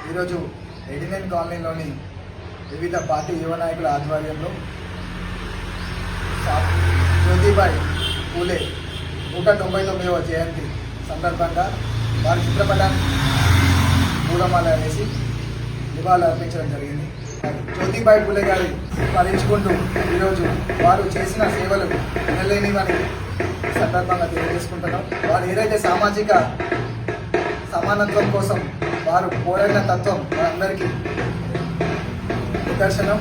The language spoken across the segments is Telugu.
ఈరోజు 89 కాలనీలోని వివిధ పార్టీ యువ నాయకుల ఆధ్వర్యంలో జ్యోతిబాయి పూలే 199వ జయంతి సందర్భంగా వారి చిత్రపటాన్ని పూలమాల వేసి నివాళులు అర్పించడం జరిగింది. జ్యోతిబాయి పూలే గారి స్మరించుకుంటూ ఈరోజు వారు చేసిన సేవలు వినలేనివని సందర్భంగా తెలియజేసుకుంటున్నాం. వారు ఏదైతే సామాజిక సమానత్వం కోసం వారు పోరాడిన తత్వం మనందరికీ నిదర్శనం.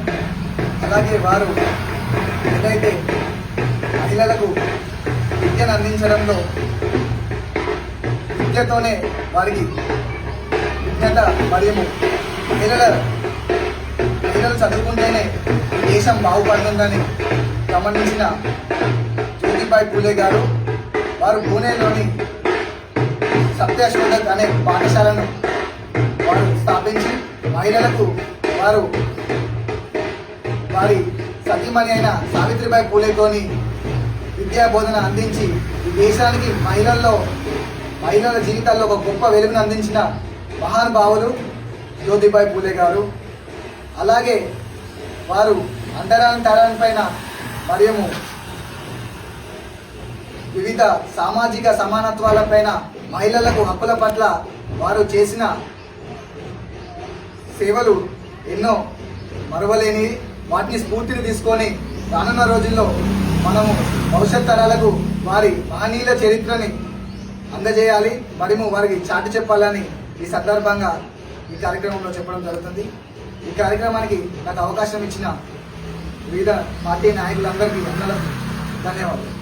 అలాగే వారు ఏదైతే మహిళలకు విద్యను అందించడంలో విద్యతోనే వారికి విజ్ఞత మరియు మహిళలు చదువుకుంటేనే దేశం బాగుపడుతుందని గమనించిన జ్యోతిబాయి పూలే గారు వారు పూణేలోని సత్యశోధక్ అనే పాఠశాలను వారు స్థాపించి మహిళలకు వారి సతీమణి అయిన సావిత్రిబాయి పూలేతోని విద్యా బోధన అందించి ఈ దేశానికి మహిళల జీవితాల్లో ఒక గొప్ప వెలుగును అందించిన మహానుభావులు జ్యోతిబాయి పూలే గారు. అలాగే వారు అంటరాని తరాలపైన మరియు వివిధ సామాజిక సమానత్వాలపైన మహిళలకు హక్కుల పట్ల వారు చేసిన సేవలు ఎన్నో మరువలేని. వాటిని స్ఫూర్తిని తీసుకొని రానున్న రోజుల్లో మనము భవిష్యత్ తరాలకు వారి మహనీయుల చరిత్రని అందజేయాలి మరియు వారికి చాటి చెప్పాలని ఈ సందర్భంగా ఈ కార్యక్రమంలో చెప్పడం జరుగుతుంది. ఈ కార్యక్రమానికి నాకు అవకాశం ఇచ్చిన వివిధ పార్టీ నాయకులందరికీ ధన్యవాదాలు.